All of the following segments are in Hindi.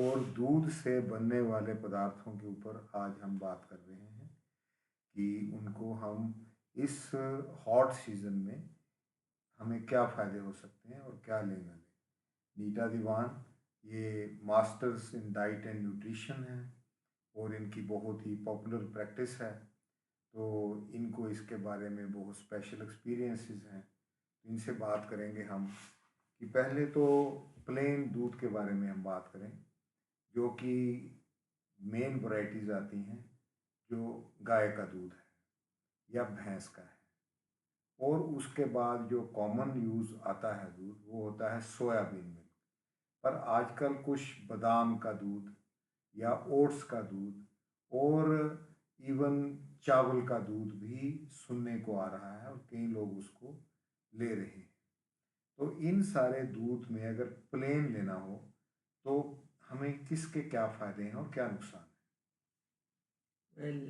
और दूध से बनने वाले पदार्थों के ऊपर आज हम बात कर रहे हैं कि उनको हम इस हॉट सीज़न में हमें क्या फ़ायदे हो सकते हैं और क्या लेना दें। नीता दीवान ये masters in diet and nutrition है और इनकी बहुत ही पॉपुलर प्रैक्टिस है, तो इनको इसके बारे में बहुत स्पेशल एक्सपीरियंसेस हैं। तो इनसे बात करेंगे हम कि पहले तो प्लेन दूध के बारे में हम बात करें, जो कि मेन वैरायटीज़ आती हैं जो गाय का दूध है या भैंस का है। और उसके बाद जो कॉमन यूज़ आता है दूध वो होता है सोयाबीन मिल्क। पर आजकल कुछ बादाम का दूध या ओट्स का दूध और इवन चावल का दूध भी सुनने को आ रहा है और कई लोग उसको ले रहे हैं। तो इन सारे दूध में अगर प्लेन लेना हो तो हमें किसके क्या फ़ायदे हैं और क्या नुकसान Well,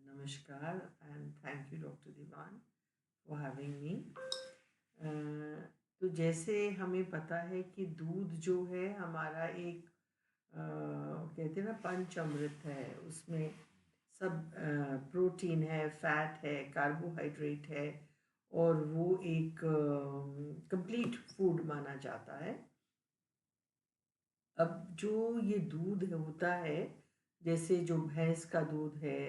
namaskar and thank you, Dr. Diwan, for having me. तो जैसे हमें पता है कि दूध जो है हमारा एक कहते हैं ना पंच अमृत है। उसमें सब प्रोटीन है, फैट है, कार्बोहाइड्रेट है और वो एक कंप्लीट फूड माना जाता है। अब जो ये दूध होता है, जैसे जो भैंस का दूध है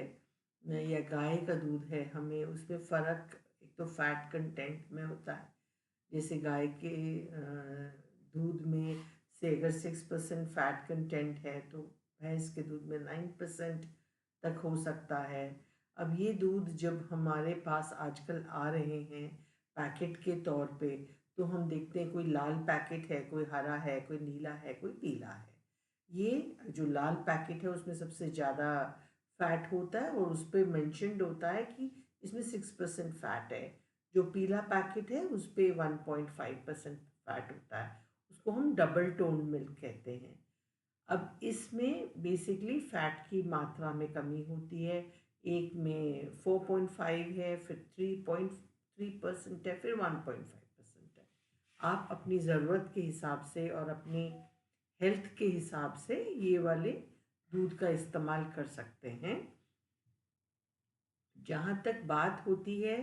या गाय का दूध है, हमें उसमें फ़र्क एक तो फैट कंटेंट में होता है। जैसे गाय के दूध में से अगर 6% फैट कंटेंट है तो भैंस के दूध में 9% तक हो सकता है। अब ये दूध जब हमारे पास आजकल आ रहे हैं पैकेट के तौर पे, तो हम देखते हैं कोई लाल पैकेट है, कोई हरा है, कोई नीला है, कोई पीला है। ये जो लाल पैकेट है उसमें सबसे ज़्यादा फैट होता है और उस पर मैंशनड होता है कि इसमें 6% फैट है। जो पीला पैकेट है उस पर 1.5% फैट होता है। उसको हम डबल टोन मिल्क कहते हैं। अब इसमें बेसिकली फ़ैट की मात्रा में कमी होती है। एक में 4.5 है, फिर 3.3% है, फिर 1.5% है। आप अपनी ज़रूरत के हिसाब से और अपनी हेल्थ के हिसाब से ये वाले दूध का इस्तेमाल कर सकते हैं। जहाँ तक बात होती है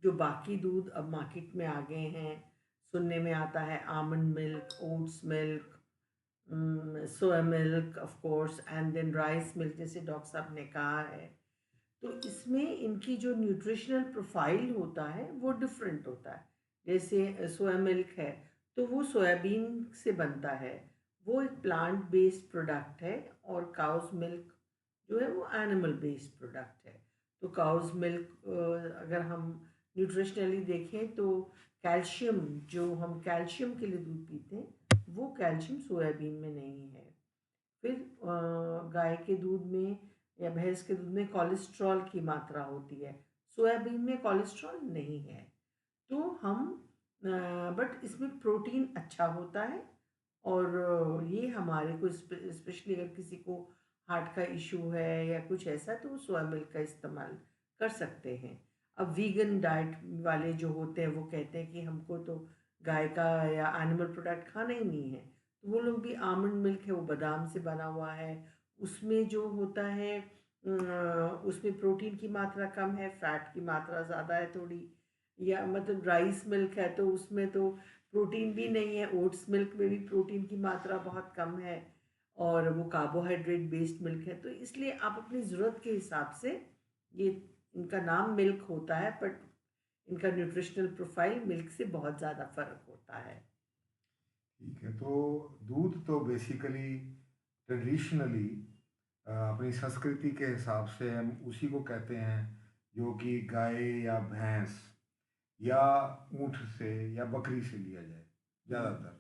जो बाकी दूध अब मार्केट में आ गए हैं, सुनने में आता है almond milk, oats milk, soya milk of course and then rice milk, जैसे डॉक्टर साहब ने कहा है। तो इसमें इनकी जो न्यूट्रिशनल प्रोफाइल होता है वो डिफरेंट होता है। जैसे सोया मिल्क है तो वो सोयाबीन से बनता है, वो एक प्लांट बेस्ड प्रोडक्ट है। और काउज मिल्क जो है वो एनिमल बेस्ड प्रोडक्ट है। तो काउज मिल्क अगर हम न्यूट्रिशनली देखें तो कैल्शियम, जो हम कैल्शियम के लिए दूध पीते हैं, वो कैल्शियम सोयाबीन में नहीं है। फिर गाय के दूध में या भैंस के दूध में कोलेस्ट्रॉल की मात्रा होती है, सोयाबीन में कोलेस्ट्रॉल नहीं है। तो हम बट इसमें प्रोटीन अच्छा होता है। और ये हमारे को स्पेशली अगर किसी को हार्ट का इशू है या कुछ ऐसा, तो वो सोया मिल्क का इस्तेमाल कर सकते हैं। अब वीगन डाइट वाले जो होते हैं वो कहते हैं कि हमको तो गाय का या एनिमल प्रोडक्ट खाना ही नहीं है, तो वो लोग भी आमंड मिल्क है, वो बादाम से बना हुआ है, उसमें जो होता है उसमें प्रोटीन की मात्रा कम है, फैट की मात्रा ज़्यादा है थोड़ी। या मतलब राइस मिल्क है तो उसमें तो प्रोटीन भी नहीं है, ओट्स मिल्क में भी प्रोटीन की मात्रा बहुत कम है और वो कार्बोहाइड्रेट बेस्ड मिल्क है। तो इसलिए आप अपनी ज़रूरत के हिसाब से ये, इनका नाम मिल्क होता है बट इनका न्यूट्रिशनल प्रोफाइल मिल्क से बहुत ज़्यादा फ़र्क होता है। है। ठीक है, तो दूध तो बेसिकली ट्रेडिशनली अपनी संस्कृति के हिसाब से हम उसी को कहते हैं जो कि गाय या भैंस या ऊँट से या बकरी से लिया जाए हम्म। ज़्यादातर।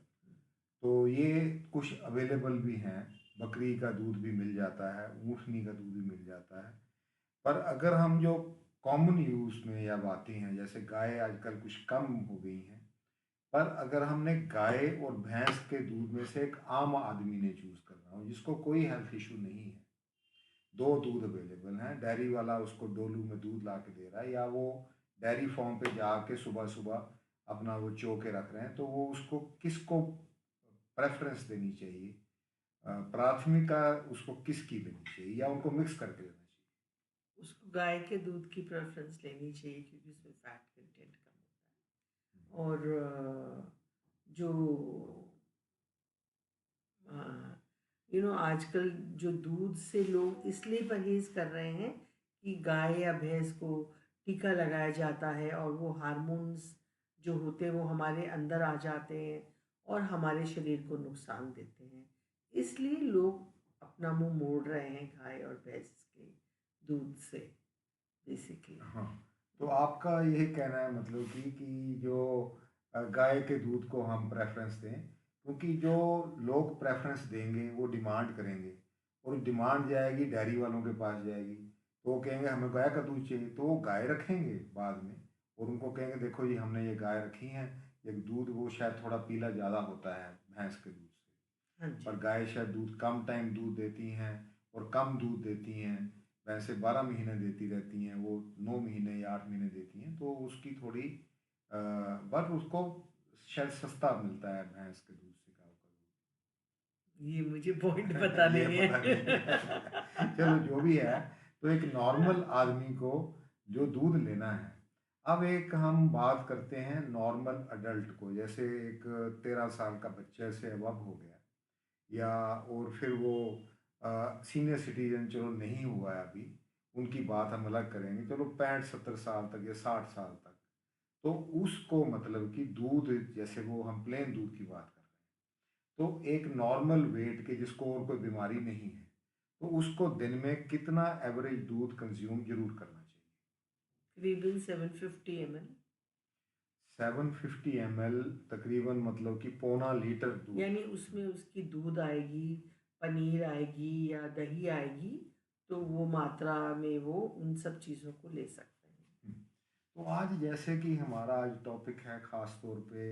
तो ये कुछ अवेलेबल भी हैं, बकरी का दूध भी मिल जाता है, ऊँटनी का दूध भी मिल जाता है। पर अगर हम जो कॉमन यूज़ में अब आती हैं, जैसे गाय आजकल कुछ कम हो गई हैं, पर अगर हमने गाय और भैंस के दूध में से एक आम आदमी ने चूज़ करना हो जिसको कोई हेल्थ इशू नहीं है, दो दूध अवेलेबल हैं, डेयरी वाला उसको डोलू में दूध ला के दे रहा है या वो डेयरी फार्म पे जाके सुबह सुबह अपना वो चो के रख रहे हैं, तो वो उसको किसको प्रेफरेंस देनी चाहिए? प्राथमिकता उसको किसकी देनी चाहिए या उनको मिक्स करके देना चाहिए? उसको गाय के दूध की प्रेफ़रेंस लेनी चाहिए क्योंकि उसमें फ़ैट कंटेंट कम होता है और जो आजकल जो दूध से लोग इसलिए परहेज़ कर रहे हैं कि गाय या भैंस को टीका लगाया जाता है और वो हार्मोन्स जो होते हैं वो हमारे अंदर आ जाते हैं और हमारे शरीर को नुकसान देते हैं। इसलिए लोग अपना मुँह मोड़ रहे हैं गाय और भैंस के दूध से बेसिकली। हाँ, तो आपका यही कहना है मतलब कि जो गाय के दूध को हम प्रेफ़रेंस दें, क्योंकि जो लोग प्रेफ़रेंस देंगे वो डिमांड करेंगे और डिमांड जाएगी डेयरी वालों के पास जाएगी, तो वो कहेंगे हमें गाय का दूध चाहिए, तो वो गाय रखेंगे बाद में और उनको कहेंगे देखो जी हमने ये गाय रखी है, ये दूध वो शायद थोड़ा पीला ज़्यादा होता है भैंस के दूध से। हाँ पर जी। गाय शायद दूध कम टाइम दूध देती हैं और कम दूध देती हैं। वैसे 12 महीने देती रहती हैं, वो 9 महीने या 8 महीने देती हैं, तो उसकी थोड़ी बट उसको शायद सस्ता मिलता है भैंस के दूध से गाय ये मुझे पॉइंट का पता दूध। ये नहीं पता नहीं है। है। चलो जो भी है, तो एक नॉर्मल आदमी को जो दूध लेना है, अब एक हम बात करते हैं नॉर्मल अडल्ट को, जैसे एक 13 साल का बच्चे से अबव हो गया या और फिर वो सीनियर सिटीजन चलो नहीं हुआ है अभी, उनकी बात हम अलग करेंगे, चलो 65-70 साल तक या 60 साल तक, तो उसको मतलब कि दूध जैसे वो हम प्लेन दूध की बात कर रहे हैं, तो एक नॉर्मल वेट के जिसको और कोई बीमारी नहीं है, तो उसको दिन में कितना एवरेज दूध कंज्यूम जरूर करना चाहिए? करीबन 750 ml। 750 ml तकरीबन मतलब कि पौना लीटर दूध। यानी उसमें उसकी दूध आएगी, पनीर आएगी या दही आएगी, तो वो मात्रा में वो उन सब चीज़ों को ले सकते हैं। तो आज जैसे कि हमारा आज टॉपिक है ख़ास तौर पे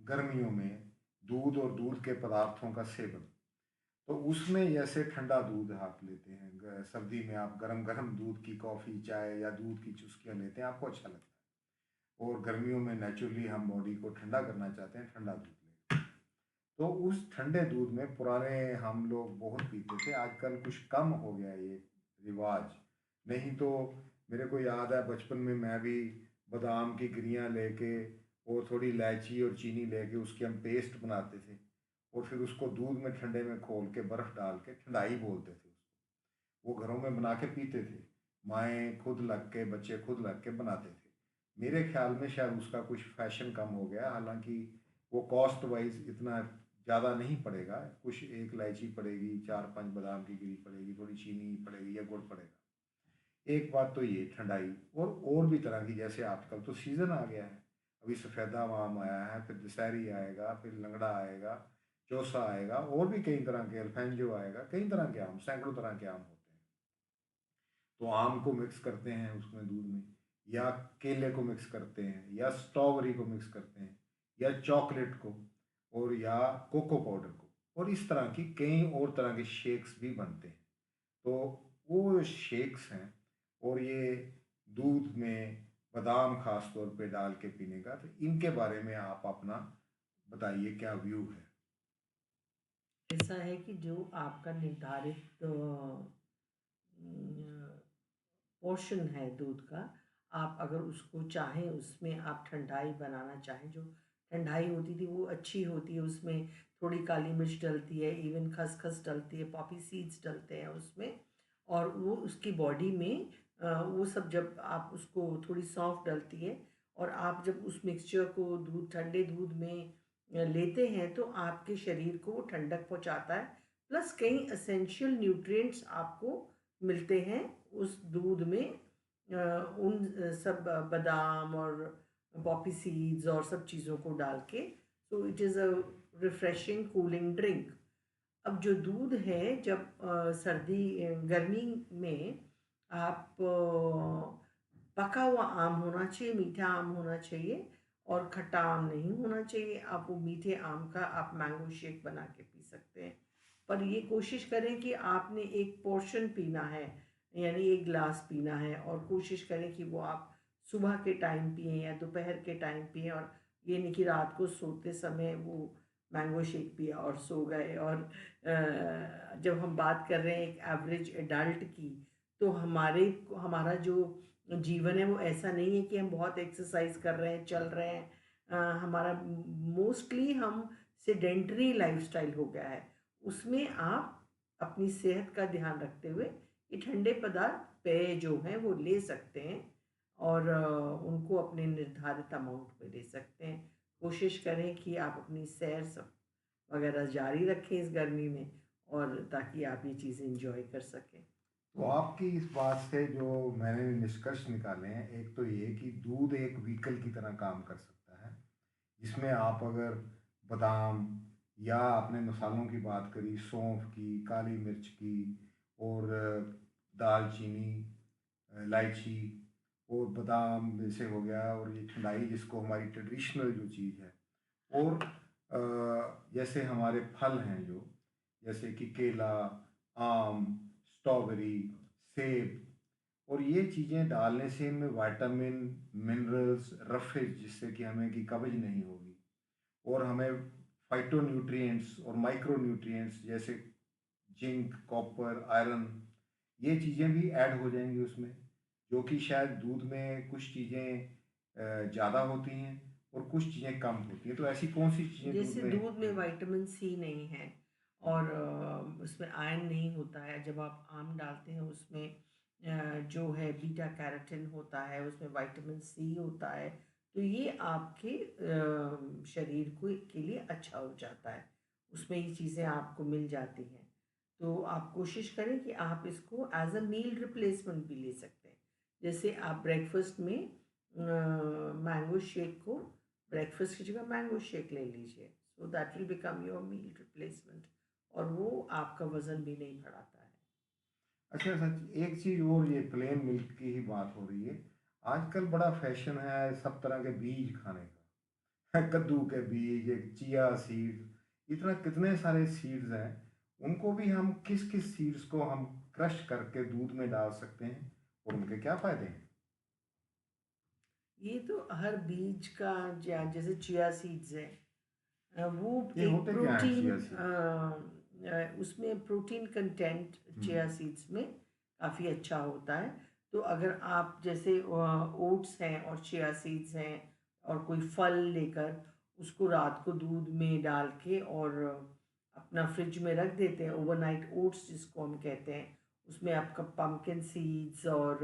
गर्मियों में दूध और दूध के पदार्थों का सेवन। तो उसमें जैसे ठंडा दूध आप लेते हैं, सर्दी में आप गरम गरम दूध की कॉफ़ी चाय या दूध की चुस्कियाँ लेते हैं, आपको अच्छा लगता है और गर्मियों में नेचुरली हम बॉडी को ठंडा करना चाहते हैं, ठंडा दूध लें। तो उस ठंडे दूध में पुराने हम लोग बहुत पीते थे, आजकल कुछ कम हो गया ये रिवाज। नहीं तो मेरे को याद है बचपन में मैं भी बादाम की गिरियाँ लेके और थोड़ी इलायची और चीनी लेके उसकी हम पेस्ट बनाते थे और फिर उसको दूध में ठंडे में खोल के बर्फ़ डाल के ठंडाई बोलते थे उसको, वो घरों में बना के पीते थे। माएँ खुद लग के बच्चे खुद लग के बनाते थे। मेरे ख्याल में शायद उसका कुछ फैशन कम हो गया, हालांकि वो कॉस्ट वाइज इतना ज़्यादा नहीं पड़ेगा, कुछ एक इलायची पड़ेगी, 4-5 बादाम की गिरी पड़ेगी, थोड़ी चीनी पड़ेगी या गुड़ पड़ेगा। एक बात तो ये ठंडाई और भी तरह की, जैसे आजकल तो सीज़न आ गया है, अभी सफ़ेदा आम आया है, फिर दशहरी आएगा, फिर लंगड़ा आएगा, चौसा आएगा और भी कई तरह के अल्फेंजो आएगा, कई तरह के आम, सैकड़ों तरह के आम होते हैं। तो आम को मिक्स करते हैं उसमें दूध में, या केले को मिक्स करते हैं या स्ट्रॉबेरी को मिक्स करते हैं या चॉकलेट को और या कोको पाउडर को, और इस तरह की कई और तरह के शेक्स भी बनते हैं। तो वो शेक्स हैं और ये दूध में बादाम खास तौर पे डाल के पीने का, तो इनके बारे में आप अपना बताइए क्या व्यू है? ऐसा है कि जो आपका निर्धारित पोर्शन है दूध का, आप अगर उसको चाहें उसमें आप ठंडाई बनाना चाहें, जो ठंडाई होती थी वो अच्छी होती है, उसमें थोड़ी काली मिर्च डलती है, इवन खसखस डलती है, पॉपी सीड्स डलते हैं उसमें और वो उसकी बॉडी में वो सब जब आप उसको थोड़ी सौंफ डलती है और आप जब उस मिक्सचर को दूध ठंडे दूध में लेते हैं तो आपके शरीर को वो ठंडक पहुंचाता है, प्लस कई एसेंशियल न्यूट्रिएंट्स आपको मिलते हैं उस दूध में उन सब बादाम और पॉपी सीड्स और सब चीज़ों को डाल के, so it is a refreshing cooling drink. अब जो दूध है जब गर्मी में आप पका हुआ आम होना चाहिए, मीठा आम होना चाहिए और खट्टा आम नहीं होना चाहिए। आप वो मीठे आम का आप मैंगो शेक बना के पी सकते हैं। पर ये कोशिश करें कि आपने एक पोर्शन पीना है, यानी एक ग्लास पीना है और कोशिश करें कि वो आप सुबह के टाइम पिएँ या दोपहर के टाइम पिएँ और ये नहीं कि रात को सोते समय वो मैंगो शेक पिया और सो गए। और जब हम बात कर रहे हैं एक एवरेज एडल्ट की, तो हमारा जो जीवन है वो ऐसा नहीं है कि हम बहुत एक्सरसाइज कर रहे हैं, चल रहे हैं। हमारा मोस्टली हम सेडेंटरी लाइफस्टाइल हो गया है। उसमें आप अपनी सेहत का ध्यान रखते हुए ये ठंडे पदार्थ, पेय जो हैं वो ले सकते हैं, और उनको अपने निर्धारित अमाउंट में ले सकते हैं। कोशिश करें कि आप अपनी सैर सब वगैरह जारी रखें इस गर्मी में, और ताकि आप ये चीज़ें एंजॉय कर सकें। तो आपकी इस बात से जो मैंने निष्कर्ष निकाले हैं, एक तो ये कि दूध एक व्हीकल की तरह काम कर सकता है, जिसमें आप अगर बादाम या आपने मसालों की बात करी, सौंफ की, काली मिर्च की, और दालचीनी, इलायची और बादाम जैसे हो गया, और ये ठंडाई जिसको हमारी ट्रेडिशनल जो चीज़ है, और जैसे हमारे फल हैं जो, जैसे कि केला, आम, स्ट्रॉबेरी, सेब, और ये चीज़ें डालने से इनमें विटामिन, मिनरल्स, रफेज, जिससे कि हमें की कब्ज नहीं होगी, और हमें फाइटोन्यूट्रिएंट्स और माइक्रो न्यूट्रिएंट्स जैसे जिंक, कॉपर, आयरन, ये चीज़ें भी ऐड हो जाएंगी उसमें, जो कि शायद दूध में कुछ चीज़ें ज़्यादा होती हैं और कुछ चीज़ें कम होती हैं। तो ऐसी कौन सी चीज़ें दूध जैसे में दूध में जी। विटामिन सी नहीं है, और उसमें आयरन नहीं होता है। जब आप आम डालते हैं उसमें जो है बीटा कैरोटीन होता है, उसमें विटामिन सी होता है। तो ये आपके शरीर को के लिए अच्छा हो जाता है, उसमें ये चीज़ें आपको मिल जाती हैं। तो आप कोशिश करें कि आप इसको एज अ मील रिप्लेसमेंट भी ले सकते हैं। जैसे आप ब्रेकफास्ट में मैंगो शेक को, ब्रेकफास्ट की जगह मैंगो शेक ले लीजिए, so that will become your meal replacement, और वो आपका वज़न भी नहीं बढ़ाता है। अच्छा, सच एक चीज़ और, ये प्लेन मिल्क की ही बात हो रही है, आजकल बड़ा फैशन है सब तरह के बीज खाने का। कद्दू के बीज, एक चिया सीड्स, इतना कितने सारे सीड्स हैं, उनको भी हम किस किस सीड्स को हम क्रश करके दूध में डाल सकते हैं, और उनके क्या फ़ायदे हैं? ये तो हर बीज का, जैसे चिया सीड्स है, वो ये एक होते क्या हैं प्रोटीन, चिया सीड्स? उसमें प्रोटीन कंटेंट हम्म। चिया सीड्स में काफ़ी अच्छा होता है। तो अगर आप जैसे ओट्स हैं और चिया सीड्स हैं, और कोई फल लेकर उसको रात को दूध में डाल के और अपना फ्रिज में रख देते हैं, ओवरनाइट ओट्स जिसको हम कहते हैं, उसमें आपका पम्पकिन सीड्स और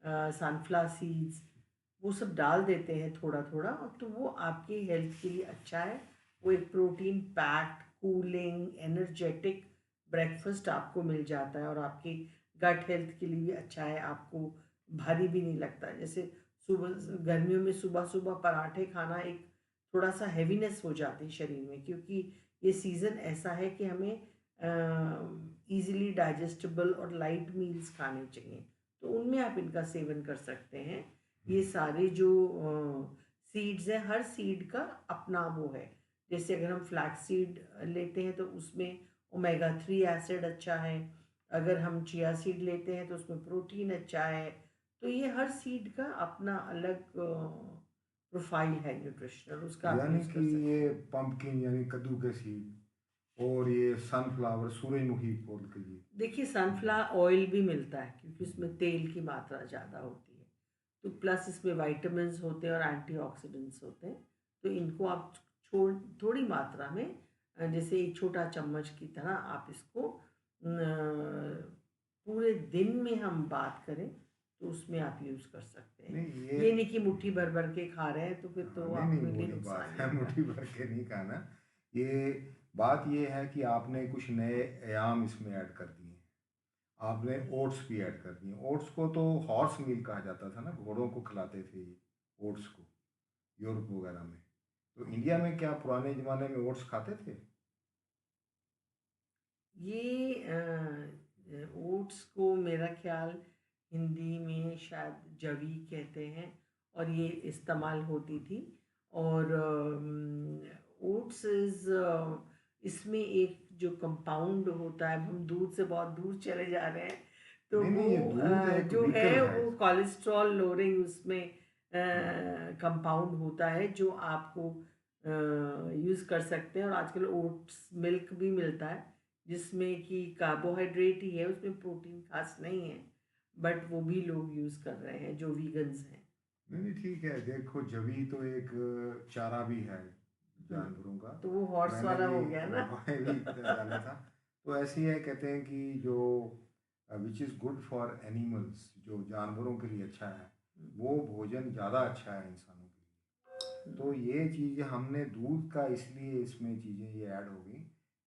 सनफ्लावर सीड्स वो सब डाल देते हैं थोड़ा थोड़ा, और तो वो आपकी हेल्थ के लिए अच्छा है। वो एक protein packed, cooling, energetic breakfast आपको मिल जाता है, और आपकी गट हेल्थ के लिए भी अच्छा है। आपको भारी भी नहीं लगता है। जैसे सुबह गर्मियों में सुबह सुबह पराठे खाना एक थोड़ा सा हैवीनेस हो जाती है शरीर में, क्योंकि ये सीज़न ऐसा है कि हमें इजीली डाइजेस्टेबल और लाइट मील्स खाने चाहिए। तो उनमें आप इनका सेवन कर सकते हैं। ये सारे जो सीड्स हैं, हर सीड का अपना वो है। जैसे अगर हम फ्लैक्स सीड लेते हैं तो उसमें ओमेगा 3 एसिड अच्छा है। अगर हम चिया सीड लेते हैं तो उसमें प्रोटीन अच्छा है। तो ये हर सीड का अपना अलग प्रोफाइल है न्यूट्रिशनल, उसका आप यानी यूज़ कि कर सकते ये हैं। पंपकिन यानी कद्दू के सीड, और ये सनफ्लावर, सूरजमुखी बोल के जी। देखिए सनफ्लावर ऑयल भी मिलता है, क्योंकि उसमें तेल की मात्रा ज़्यादा होती है। तो प्लस इसमें विटामिन्स होते हैं और एंटीऑक्सीडेंट्स होते हैं। तो इनको आप छोड़ थोड़ी मात्रा में, जैसे एक छोटा चम्मच की तरह आप इसको पूरे दिन में हम बात करें तो उसमें आप यूज़ कर सकते हैं। नहीं ये, ये नहीं कि मुट्ठी भर भर के खा रहे हैं, तो फिर हाँ, तो नहीं नहीं, आपके वो लिए नहीं बात नुकसान ही है। होगा। मुट्ठी भर के नहीं खाना। ये बात ये है कि आपने कुछ नए आयाम इसमें ऐड कर दिए हैं। आपने ओट्स भी ऐड कर दिए। ओट्स को तो हॉर्स मील कहा जाता था ना, घोड़ों को खिलाते थे ये ओट्स को, यूरोप वगैरह में। तो इंडिया में क्या पुराने ज़माने में ओट्स खाते थे? ये ओट्स को मेरा ख्याल हिंदी में शायद जवी कहते हैं, और ये इस्तेमाल होती थी। और ओट्स इज़, इसमें एक जो कंपाउंड होता है, अब हम दूध से बहुत दूर चले जा रहे हैं। तो नहीं वो नहीं, ये दूध एक जो व्हीकल है है। वो कोलेस्ट्रॉल लोअरिंग उसमें हाँ। कंपाउंड होता है, जो आपको यूज़ कर सकते हैं। और आजकल ओट्स मिल्क भी मिलता है जिसमें कि कार्बोहाइड्रेट ही है, उसमें प्रोटीन खास नहीं है, बट वो भी लोग यूज़ कर रहे हैं जो वीगन्स हैं। नहीं नहीं ठीक है, देखो जभी तो एक चारा भी है हुँ, जानवरों का। तो वो हॉर्स मैंने वाला भी हो गया ना। मैं भी जाना था। तो ऐसे ही है, कहते हैं कि जो which is good for animals, जो जानवरों के लिए अच्छा है, हुँ, वो भोजन ज़्यादा अच्छा है इंसानों के लिए। हुँ, तो ये चीज़ हमने दूध का इसलिए इसमें चीज़ें ये ऐड हो गई,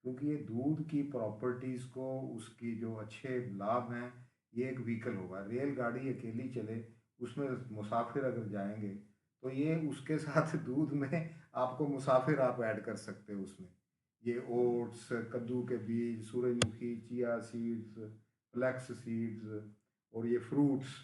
क्योंकि ये दूध की प्रॉपर्टीज़ को, उसकी जो अच्छे लाभ हैं, ये एक व्हीकल होगा। रेलगाड़ी अकेली चले, उसमें मुसाफिर अगर जाएंगे, तो ये उसके साथ दूध में आपको मुसाफिर आप ऐड कर सकते हो उसमें। ये हुँ। ओट्स, कद्दू के बीज, सूरजमुखी, चिया सीड्स, फ्लैक्स सीड्स और ये फ्रूट्स,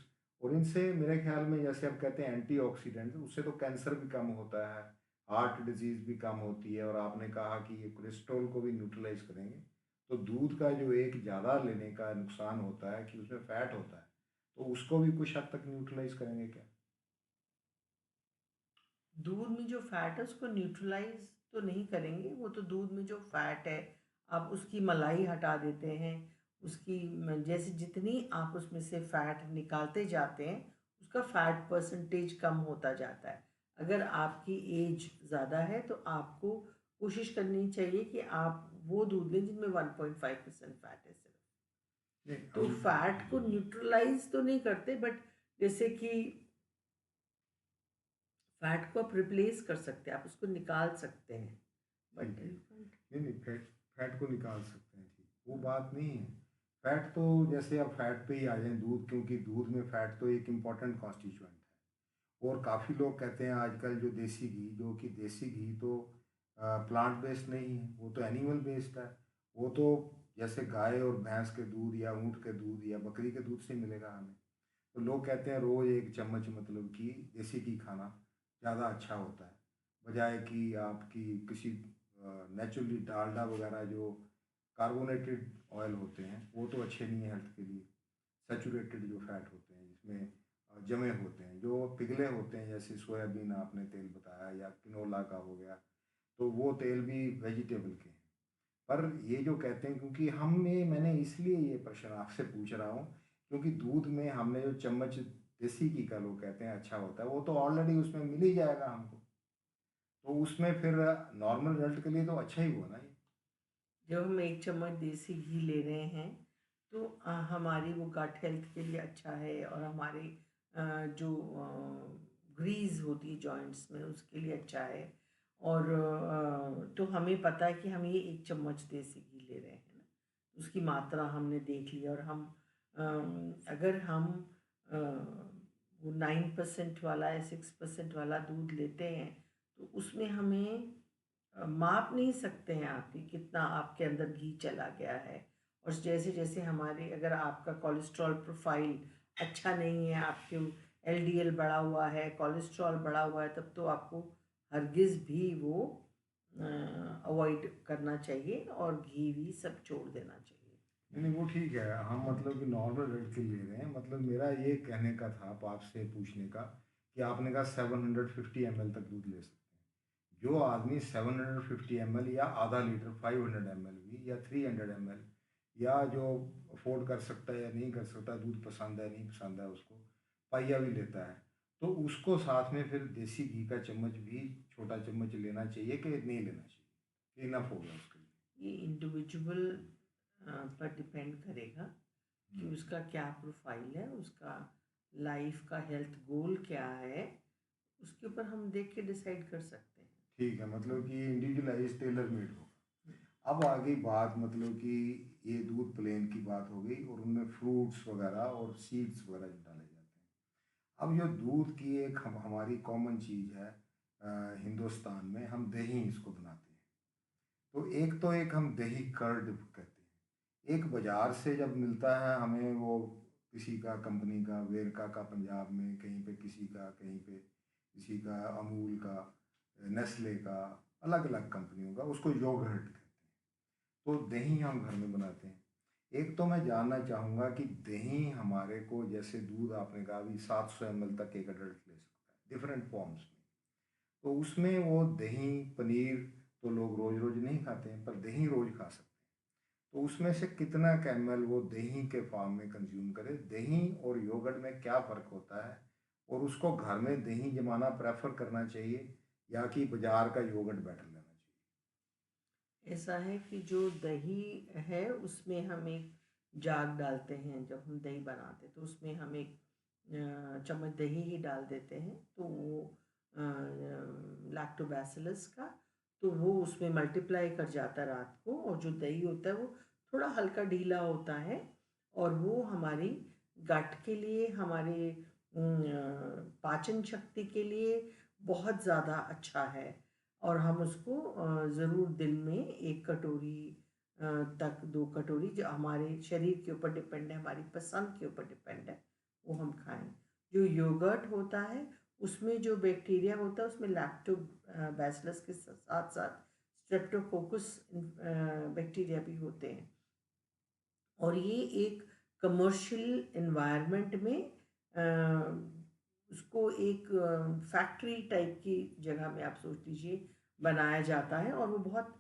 और इनसे मेरे ख्याल में जैसे आप कहते हैं एंटीऑक्सीडेंट, उससे तो कैंसर भी कम होता है, हार्ट डिजीज़ भी कम होती है, और आपने कहा कि ये कोलेस्ट्रॉल को भी न्यूट्रलाइज करेंगे। तो दूध का जो एक ज़्यादा लेने का नुकसान होता है कि उसमें फैट होता है, तो उसको भी कुछ हद तक न्यूट्रलाइज करेंगे क्या? दूध में जो फैट है उसको न्यूट्रलाइज तो नहीं करेंगे, वो तो दूध में जो फैट है आप उसकी मलाई हटा देते हैं। उसकी जैसे जितनी आप उसमें से फैट निकालते जाते हैं उसका फैट परसेंटेज कम होता जाता है। अगर आपकी एज ज़्यादा है तो आपको कोशिश करनी चाहिए कि आप वो दूध लें जिनमें 1.5% फैट है सिर्फ। नहीं तो हम फैट को न्यूट्रलाइज तो नहीं करते, बट जैसे कि फैट को आप रिप्लेस कर सकते हैं, आप उसको निकाल सकते हैं, ठीक बट है, यू कांट। नहीं नहीं फैट फैट को निकाल सकते हैं, ठीक, वो हाँ, बात नहीं है। फैट तो जैसे अब फैट पे ही आ जाए, दूध, क्योंकि दूध में फैट तो एक इम्पॉर्टेंट कॉन्स्टिट्यूएंट है। और काफ़ी लोग कहते हैं आजकल जो देसी घी, जो कि देसी घी तो प्लांट बेस्ड नहीं है, वो तो एनिमल बेस्ड है। वो तो जैसे गाय और भैंस के दूध या ऊँट के दूध या बकरी के दूध से मिलेगा हमें। तो लोग कहते हैं रोज़ एक चम्मच मतलब कि देसी घी खाना ज़्यादा अच्छा होता है, बजाय कि आपकी किसी नेचुरली डालडा वगैरह जो कार्बोनेटेड ऑयल होते हैं, वो तो अच्छे नहीं है हेल्थ के लिए। सैचुरेटेड जो फैट होते हैं जिसमें जमे होते हैं, जो पिघले होते हैं, जैसे सोयाबीन आपने तेल बताया या किनोला का हो गया, तो वो तेल भी वेजिटेबल के हैं। पर ये जो कहते हैं, क्योंकि हमने मैंने इसलिए ये प्रश्न आपसे पूछ रहा हूँ, क्योंकि दूध में हमने जो चम्मच देसी घी का लोग कहते हैं अच्छा होता है, वो तो ऑलरेडी उसमें मिल ही जाएगा हमको। तो उसमें फिर नॉर्मल रिजल्ट के लिए तो अच्छा ही हुआ ना ये। जब हम एक चम्मच देसी घी ले रहे हैं तो हमारी वो गट हेल्थ के लिए अच्छा है, और हमारे जो ग्रीस होती है जॉइंट्स में उसके लिए अच्छा है। और तो हमें पता है कि हम ये एक चम्मच देसी घी ले रहे हैं ना, उसकी मात्रा हमने देख ली। और हम अगर हम अ, वो 9% वाला या 6% वाला दूध लेते हैं तो उसमें हमें माप नहीं सकते हैं आप कि कितना आपके अंदर घी चला गया है। और जैसे जैसे हमारे, अगर आपका कोलेस्ट्रॉल प्रोफाइल अच्छा नहीं है, आपके एलडीएल बढ़ा हुआ है, कोलेस्ट्रॉल बढ़ा हुआ है, तब तो आपको हरगिज़ भी वो अवॉइड करना चाहिए और घी भी सब छोड़ देना चाहिए। नहीं नहीं वो ठीक है, हम मतलब कि नॉर्मल रेट के ले रहे हैं। मतलब मेरा ये कहने का था, आप आपसे पूछने का, कि आपने कहा 750 ml तक दूध ले सकते हैं। जो आदमी 750 ml या आधा लीटर, 500 ml भी, या 300 ml, या जो अफोर्ड कर सकता है या नहीं कर सकता, दूध पसंद है नहीं पसंद है उसको, पाइया भी लेता है, तो उसको साथ में फिर देसी घी का चम्मच भी, छोटा चम्मच लेना चाहिए कि नहीं लेना चाहिए, इनफ हो गया उसके लिए? ये इंडिविजुअल पर डिपेंड करेगा कि हम्म, उसका क्या प्रोफाइल है, उसका लाइफ का हेल्थ गोल क्या है, उसके ऊपर हम देख के डिसाइड कर सकते हैं। ठीक है, मतलब कि इंडिविजुअलाइज टेलर मेड होगा। अब आ गई बात, मतलब कि ये दूध प्लेन की बात हो गई, और उनमें फ्रूट्स वगैरह और सीड्स वगैरह जो डाले जाते हैं। अब जो दूध की एक हमारी कॉमन चीज़ है, हिंदुस्तान में हम दही इसको बनाते हैं। तो एक हम दही कर्ड कहते हैं। एक बाज़ार से जब मिलता है हमें वो, किसी का कंपनी का, वेरका का पंजाब में कहीं पे, किसी का कहीं पे, किसी का अमूल का, नेस्ले का, अलग अलग कंपनियों का, उसको योगर्ट कहते हैं। तो दही हम घर में बनाते हैं। एक तो मैं जानना चाहूँगा कि दही हमारे को, जैसे दूध आपने कहा अभी 700 ml तक एक अडल्ट ले सकता है डिफरेंट फॉर्म्स में, तो उसमें वो दही पनीर तो लोग रोज रोज नहीं खाते हैं, पर दही रोज खा सकते हैं। तो उसमें से कितना कैमल वो दही के फॉर्म में कंज्यूम करे, दही और योगर्ट में क्या फ़र्क होता है, और उसको घर में दही जमाना प्रेफर करना चाहिए या कि बाजार का योगर्ट बेटर लेना ऐसा है कि जो दही है उसमें हम एक जाग डालते हैं, जब हम दही बनाते हैं तो उसमें हम एक चम्मच दही ही डाल देते हैं, तो वो लैक्टोबैसिलस का, तो वो उसमें मल्टीप्लाई कर जाता है रात को, और जो दही होता है वो थोड़ा हल्का ढीला होता है, और वो हमारी गट के लिए, हमारे पाचन शक्ति के लिए बहुत ज़्यादा अच्छा है। और हम उसको ज़रूर दिन में 1 कटोरी तक, 2 कटोरी, जो हमारे शरीर के ऊपर डिपेंड है, हमारी पसंद के ऊपर डिपेंड है, वो हम खाएं। जो योगर्ट होता है उसमें जो बैक्टीरिया होता है उसमें लैक्टोबैसिलस के साथ साथ स्ट्रेप्टोकोकस बैक्टीरिया भी होते हैं, और ये एक कमर्शियल एनवायरनमेंट में उसको एक फैक्ट्री टाइप की जगह में, आप सोच लीजिए, बनाया जाता है, और वो बहुत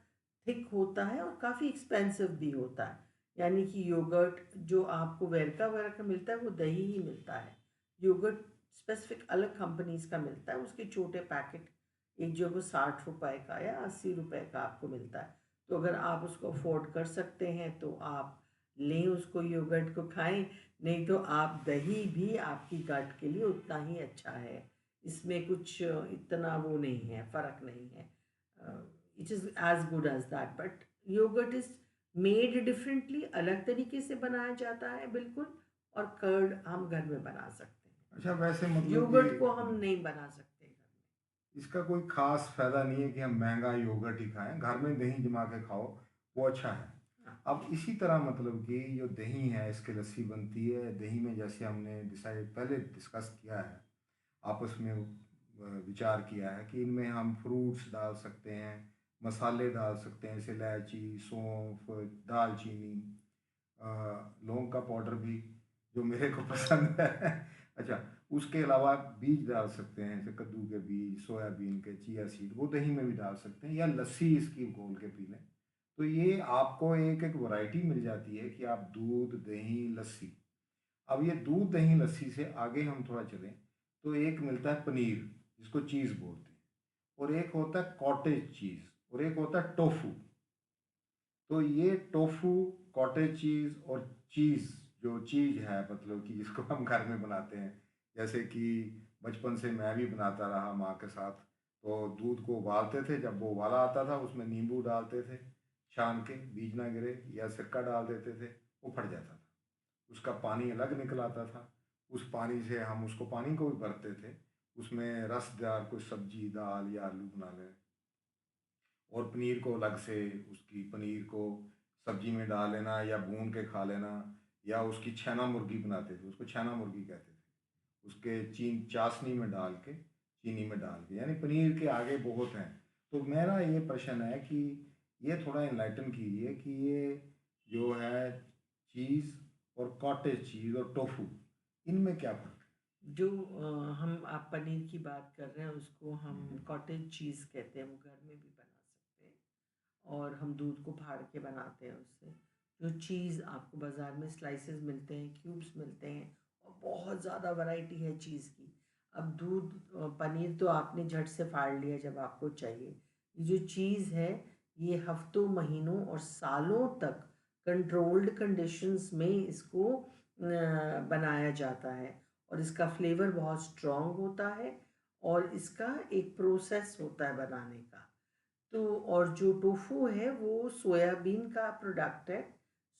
थिक होता है और काफ़ी एक्सपेंसिव भी होता है। यानी कि योगर्ट जो आपको वेरका वगैरह का मिलता है वो दही ही मिलता है। योगर्ट स्पेसिफिक अलग कंपनीज का मिलता है, उसके छोटे पैकेट, एक जो वो 60 रुपए का या 80 रुपए का आपको मिलता है। तो अगर आप उसको अफोर्ड कर सकते हैं तो आप लें उसको, योगर्ट को खाएं, नहीं तो आप दही भी आपकी गट के लिए उतना ही अच्छा है। इसमें कुछ इतना वो नहीं है, फ़र्क नहीं है। It is as good as that, but yogurt is made differently, अलग तरीके से बनाया जाता है बिल्कुल, और कर्ड हम घर में बना सकते चाहिए। अच्छा, वैसे हैं, मतलब योगर्ट को हम नहीं बना सकते घर इसका कोई खास फायदा नहीं है कि हम महंगा योगर्ट ही खाएं, घर में दही जमा के खाओ, वो अच्छा है। में। हाँ। अब इसी तरह मतलब कि जो दही है इसकी लस्सी बनती है, दही में जैसे हमने डिसाइड पहले डिस्कस किया है, आपस में विचार किया है कि इनमें हम फ्रूट्स डाल सकते हैं, मसाले डाल सकते हैं, जैसे इलायची, सौंफ, दालचीनी, लौंग का पाउडर भी, जो मेरे को पसंद है। अच्छा, उसके अलावा बीज डाल सकते हैं, जैसे कद्दू के बीज, सोयाबीन के, चिया सीड, वो दही में भी डाल सकते हैं, या लस्सी इसकी घोल के पी लें। तो ये आपको एक एक वैरायटी मिल जाती है कि आप दूध, दही, लस्सी। अब ये दूध, दही, लस्सी से आगे हम थोड़ा चलें तो एक मिलता है पनीर, जिसको चीज़ बोलते हैं, और एक होता है कॉटेज चीज़, और एक होता है टोफू। तो ये टोफू, कॉटेज चीज़ और चीज़, जो चीज़ है मतलब कि जिसको हम घर में बनाते हैं, जैसे कि बचपन से मैं भी बनाता रहा माँ के साथ। तो दूध को उबालते थे, जब वो उबाला आता था उसमें नींबू डालते थे छान के, बीज ना गिरे, या सिरका डाल देते थे, वो फट जाता था, उसका पानी अलग निकल आता था। उस पानी से हम उसको, पानी को भी भरते थे, उसमें रसदार कोई सब्जी, दाल या आलू बना लें, और पनीर को अलग से, उसकी पनीर को सब्जी में डाल लेना या भून के खा लेना, या उसकी छैना मुर्गी बनाते थे, उसको छैना मुर्गी कहते थे, उसके चाशनी में डाल के, चीनी में डाल के, यानी पनीर के आगे बहुत हैं। तो मेरा ये प्रश्न है कि ये थोड़ा इनलाइटन कीजिए कि ये जो है चीज़ और कॉटेज चीज़ और टोफू, इनमें क्या फ़र्क जो हम, आप पनीर की बात कर रहे हैं उसको हम है? कॉटेज चीज़ कहते हैं, वो घर में भी बना सकते हैं, और हम दूध को फाड़ के बनाते हैं उससे। जो चीज़ आपको बाज़ार में स्लाइसेस मिलते हैं, क्यूब्स मिलते हैं, और बहुत ज़्यादा वैरायटी है चीज़ की। अब दूध, पनीर तो आपने झट से फाड़ लिया जब आपको चाहिए। ये जो चीज़ है, ये हफ्तों, महीनों और सालों तक कंट्रोल्ड कंडीशंस में इसको बनाया जाता है, और इसका फ्लेवर बहुत स्ट्रॉन्ग होता है, और इसका एक प्रोसेस होता है बनाने का। तो और जो टोफू है वो सोयाबीन का प्रोडक्ट है,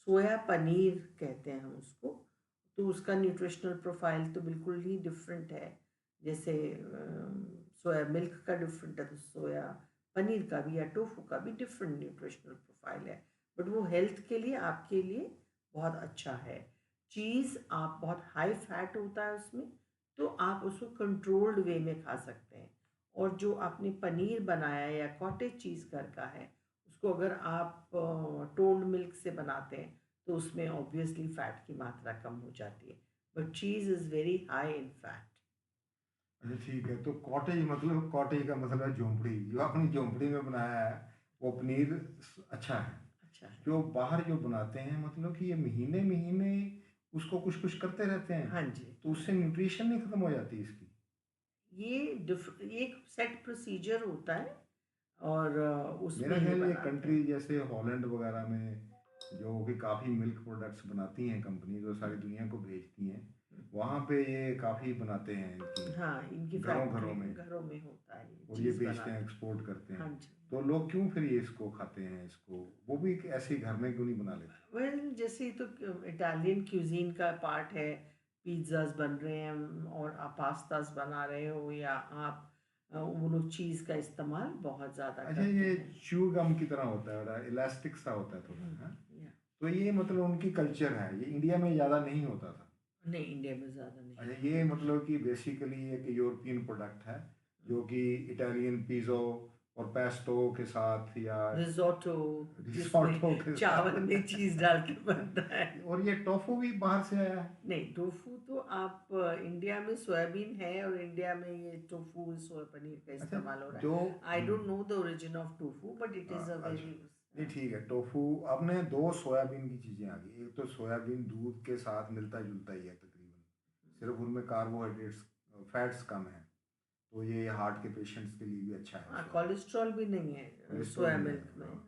सोया पनीर कहते हैं हम उसको। तो उसका न्यूट्रिशनल प्रोफाइल तो बिल्कुल ही डिफरेंट है, जैसे सोया मिल्क का डिफरेंट है, तो सोया पनीर का भी या टोफू का भी डिफरेंट न्यूट्रिशनल प्रोफाइल है, बट वो हेल्थ के लिए, आपके लिए बहुत अच्छा है। चीज़ आप, बहुत हाई फैट होता है उसमें, तो आप उसको कंट्रोल्ड वे में खा सकते हैं। और जो आपने पनीर बनाया या कॉटेज चीज़ घर का है, उसको अगर आप टोन्ड मिल्क से बनाते हैं तो उसमें ऑब्वियसली फ़ैट की मात्रा कम हो जाती है, but cheese is very high in fat. अच्छा ठीक है, तो कॉटेज का मतलब है झोंपड़ी। जो अपनी झोंपड़ी में बनाया है वो पनीर अच्छा है। अच्छा है। जो बाहर जो बनाते हैं मतलब कि ये महीने महीने उसको कुछ कुछ करते रहते हैं, हाँ जी, तो हाँ उससे जी। न्यूट्रिशन नहीं खत्म हो जाती इसकी। ये एक सेट प्रोसीजर होता है और उसमें मेरा ये ख्याल ये बनाते कंट्री हैं। जैसे हॉलैंड वगैरह में जो कि काफ़ी मिल्क प्रोडक्ट्स बनाती हैं कंपनी जो सारी हम्म, दुनिया को भेजती हैं, हम्म। वहाँ पे ये काफ़ी बनाते हैं इनकी हाँ, इनकी घरों फैक्ट्री घरों में, घरों में होता है, ये और ये चीज़ बेचते हैं, बनाते एक्सपोर्ट करते हैं। हैं। हाँ जी। तो लोग क्यों फिर ये इसको खाते हैं, इसको वो भी ऐसे ही घर में क्यों नहीं बना लेते? वेल जैसे ये तो इटालियन क्यूजीन का पार्ट है। पिज़्ज़ाज बन रहे हैं और आप पास्ताज बना रहे हो, या आप वो लोग चीज़ का इस्तेमाल बहुत ज़्यादा अच्छा, करते ये हैं। च्यू गम की तरह होता है, बड़ा इलास्टिक सा होता है थोड़ा, हाँ। या तो ये मतलब उनकी कल्चर है, ये इंडिया में ज़्यादा नहीं होता था। नहीं, इंडिया में ज़्यादा नहीं अच्छा, ये होता था। मतलब कि बेसिकली एक यूरोपियन प्रोडक्ट है जो कि इटालियन पिज़्ज़ा और पेस्टो के साथ या रिज़ोटो, जिसमें रिसोटो के चावल साथ में चीज़ डाल के बनता है। और ये टोफू भी बाहर से आया है। नहीं, टोफू तो आप इंडिया में सोयाबीन है और इंडिया में ये टोफू सोया पनीर का अच्छा, इस्तेमाल हो रहा जो है। I don't know the origin of tofu, but it is a अच्छा, वेरी नहीं ठीक है, टोफू। अब ने दो सोयाबीन की चीज़ें आ गई। एक तो सोयाबीन दूध के साथ मिलता जुलता ही है तकरीबन, सिर्फ उनमें कार्बोहाइड्रेट्स फैट्स कम है, तो ये हार्ट के पेशेंट्स के लिए भी अच्छा है हाँ, सोयाबीन। कोलेस्ट्रॉल भी नहीं है कोलेस्ट्रॉल सोया भी नहीं मिल्क है, में। हाँ।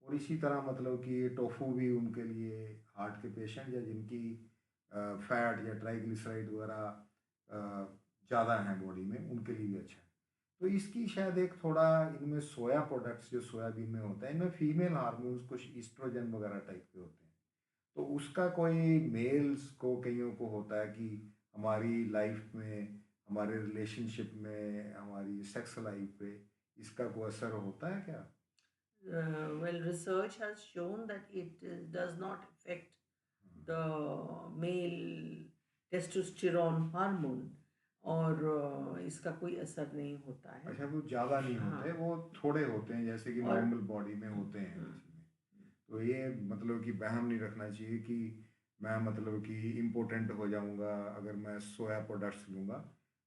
और इसी तरह मतलब कि ये टोफू भी उनके लिए हार्ट के पेशेंट या जिनकी फैट या ट्राइग्लिसराइड वगैरह ज़्यादा हैं बॉडी में, उनके लिए भी अच्छा है। तो इसकी शायद एक थोड़ा इनमें सोया प्रोडक्ट्स जो सोयाबीन में होता है, इनमें फीमेल हार्मोन्स कुछ ईस्ट्रोजन वगैरह टाइप के होते हैं, तो उसका कोई मेल्स को कईयों को होता है कि हमारी लाइफ में, हमारे रिलेशनशिप में, हमारी सेक्स लाइफ पे इसका कोई असर होता है क्या? Well, research has shown that it does not affect the male testosterone hormone, और इसका कोई असर नहीं होता है। अच्छा, वो ज़्यादा नहीं हाँ। होते, वो थोड़े होते हैं जैसे कि और नॉर्मल बॉडी में हम्म, होते हैं हम्म, किसी में। तो ये मतलब कि वहम नहीं रखना चाहिए कि मैं मतलब कि इम्पोर्टेंट हो जाऊंगा अगर मैं सोया प्रोडक्ट्स लूँगा,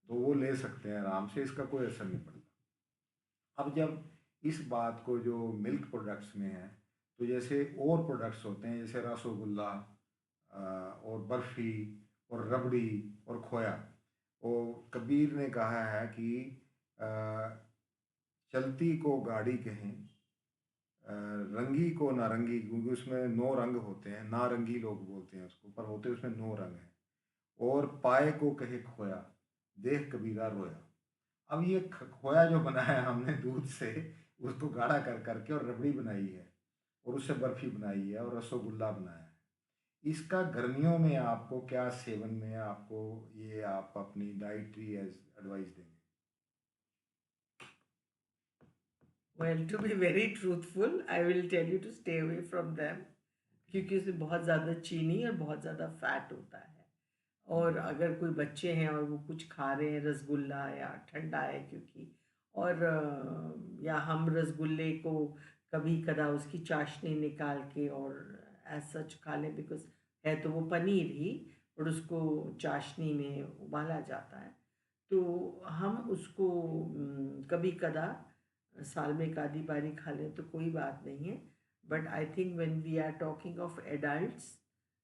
तो वो ले सकते हैं आराम से, इसका कोई असर नहीं पड़ता। अब जब इस बात को जो मिल्क प्रोडक्ट्स में है, तो जैसे और प्रोडक्ट्स होते हैं जैसे रसगुल्ला और बर्फ़ी और रबड़ी और खोया। और कबीर ने कहा है कि अ, चलती को गाड़ी कहें, रंगी को नारंगी, क्योंकि उसमें 9 रंग होते हैं, नारंगी लोग बोलते हैं उसको, पर होते उसमें 9 रंग हैं। और पाए को कहे खोया, देख कबीरा रोया। अब ये खोया जो बनाया है हमने दूध से, उसको गाढ़ा कर करके और रबड़ी बनाई है, और उससे बर्फी बनाई है और रसगुल्ला बनाया है। इसका गर्मियों में आपको क्या सेवन में आपको ये आप अपनी डाइटरी एज एडवाइस देंगे? Well, to be very truthful, I will tell you to stay away from them, क्योंकि उसमें बहुत ज़्यादा चीनी और बहुत ज़्यादा फैट होता है। और हम्म, अगर कोई बच्चे हैं और वो कुछ खा रहे हैं रसगुल्ला, या ठंडा है क्योंकि, और या हम रसगुल्ले को कभी कदा उसकी चाशनी निकाल के और एज सच खा लें, बिकॉज है तो वो पनीर ही, और उसको चाशनी में उबाला जाता है, तो हम उसको कभी कदा साल में एक आधी बारी खा लें तो कोई बात नहीं है। But I think when we are talking of adults,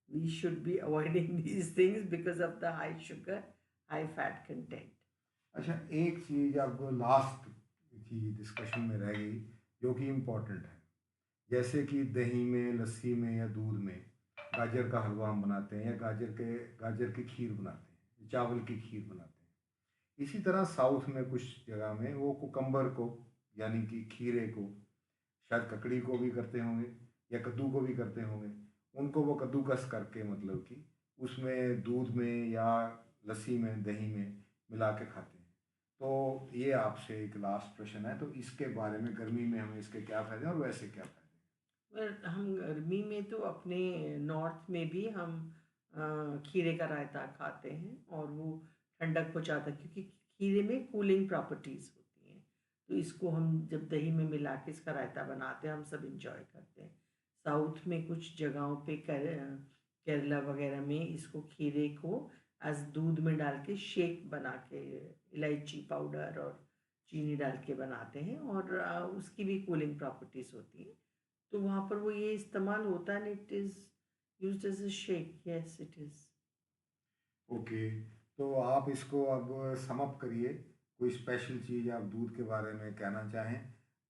we should be avoiding these things because of the high sugar, high fat content. अच्छा, एक चीज़ अब लास्ट चीज़ डिस्कशन में रह गई जो कि इम्पोर्टेंट है, जैसे कि दही में, लस्सी में या दूध में गाजर का हलवा हम बनाते हैं, या गाजर की खीर बनाते हैं, चावल की खीर बनाते हैं। इसी तरह साउथ में कुछ जगह में वो कुकम्बर को, यानी कि खीरे को, शायद ककड़ी को भी करते होंगे या कद्दू को भी करते होंगे, उनको वो कद्दूकस करके मतलब कि उसमें दूध में या लस्सी में, दही में मिला के खाते हैं। तो ये आपसे एक लास्ट प्रश्न है, तो इसके बारे में गर्मी में हमें इसके क्या फ़ायदे हैं और वैसे क्या फ़ायदे हम गर्मी में तो अपने नॉर्थ में भी हम खीरे का रायता खाते हैं, और वो ठंडक पहुँचाता है, क्योंकि खीरे में कूलिंग प्रॉपर्टीज़ होती हैं। तो इसको हम जब दही में मिला के इसका रायता बनाते हैं, हम सब इंजॉय करते हैं। साउथ में कुछ जगहों पे केरला वगैरह में इसको खीरे को एज दूध में डाल के शेक बना के इलायची पाउडर और चीनी डाल के बनाते हैं, और उसकी भी कूलिंग प्रॉपर्टीज़ होती हैं। तो वहाँ पर वो ये इस्तेमाल होता है, and it is used as a shake. Yes, it is. Okay, तो आप इसको अब सम अप करिए। कोई स्पेशल चीज़ आप दूध के बारे में कहना चाहें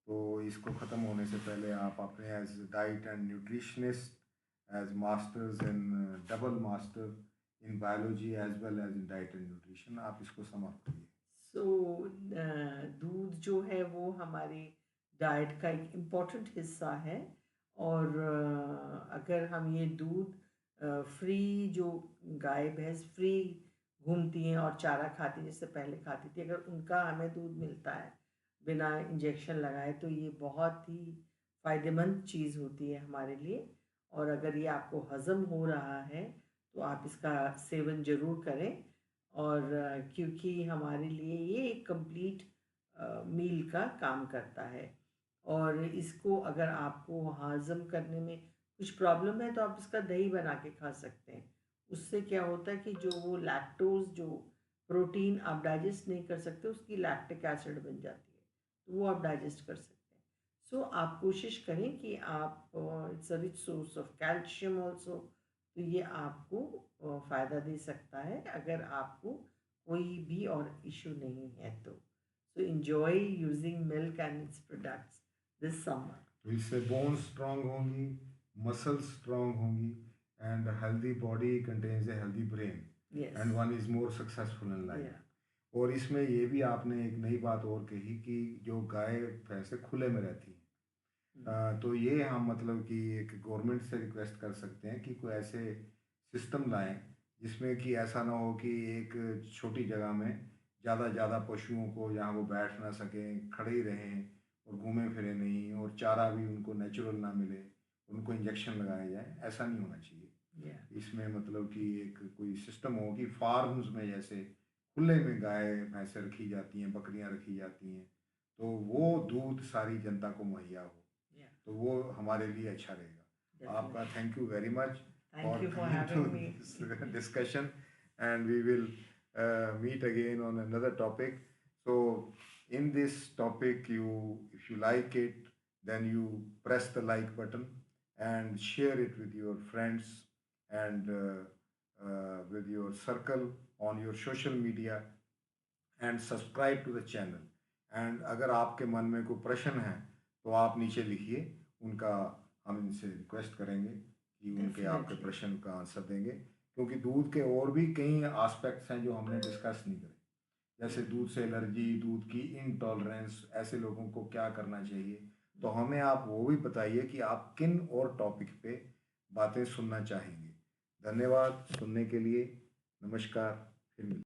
तो इसको ख़त्म होने से पहले आप अपने as diet and nutritionist, as masters in double master in biology as well as in diet and nutrition, आप इसको सम अप करिए। सो दूध जो है वो हमारी डाइट का एक इम्पॉर्टेंट हिस्सा है, और अगर हम ये दूध फ्री, जो गाय भैंस फ्री घूमती हैं और चारा खाती हैं जैसे पहले खाती थी, अगर उनका हमें दूध मिलता है बिना इंजेक्शन लगाए, तो ये बहुत ही फ़ायदेमंद चीज़ होती है हमारे लिए। और अगर ये आपको हज़म हो रहा है तो आप इसका सेवन ज़रूर करें, और क्योंकि हमारे लिए ये एक कंप्लीट मील का काम करता है। और इसको अगर आपको हज़म करने में कुछ प्रॉब्लम है तो आप इसका दही बना के खा सकते हैं। उससे क्या होता है कि जो वो लैक्टोज़, जो प्रोटीन आप डाइजेस्ट नहीं कर सकते, उसकी लैक्टिक एसिड बन जाती है, तो वो आप डाइजेस्ट कर सकते हैं। सो आप कोशिश करें कि आप, it's a rich source of calcium also, तो ये आपको फ़ायदा दे सकता है अगर आपको कोई भी और इशू नहीं है तो। So enjoy using milk and its products this summer. तो इससे बोन्स स्ट्रांग होंगी, मसल्स स्ट्रांग होंगी, and healthy body contains a healthy brain, yes. And one is more successful in या। लाइफ। और इसमें ये भी आपने एक नई बात और कही कि जो गाय भैंसे खुले में रहती हैं, तो ये हम मतलब कि एक गवर्नमेंट से रिक्वेस्ट कर सकते हैं कि कोई ऐसे सिस्टम लाएं जिसमें कि ऐसा ना हो कि एक छोटी जगह में ज़्यादा ज़्यादा पशुओं को, जहाँ वो बैठ ना सकें, खड़े ही रहें और घूमे फिरे नहीं, और चारा भी उनको नेचुरल ना मिले, उनको इंजेक्शन लगाए जाए, ऐसा नहीं होना चाहिए। या। इसमें मतलब कि एक कोई सिस्टम हो कि फार्म्स में जैसे खुले में गाय भैंसें रखी जाती हैं, बकरियां रखी जाती हैं, तो वो दूध सारी जनता को मुहैया हो, या। तो वो हमारे लिए अच्छा रहेगा। आपका definitely. Thank you very much thank for you for coming to having me. This discussion, and we will meet again on another topic. So in this topic, you, if you like it, then you press the like button and share it with your friends and with your circle on your social media, and subscribe to the channel. And अगर आपके मन में कोई प्रश्न है तो आप नीचे लिखिए, उनका हम इनसे रिक्वेस्ट करेंगे कि उनके आपके डेफिनेटली। प्रश्न का आंसर देंगे, क्योंकि दूध के और भी कई एस्पेक्ट्स हैं जो हमने डिस्कस नहीं करे, जैसे या। दूध से एलर्जी, दूध की इनटॉलरेंस, ऐसे लोगों को क्या करना चाहिए। तो हमें आप वो भी बताइए कि आप किन और टॉपिक पे बातें सुनना चाहेंगे। धन्यवाद सुनने के लिए। नमस्कार, फिर मिलते हैं।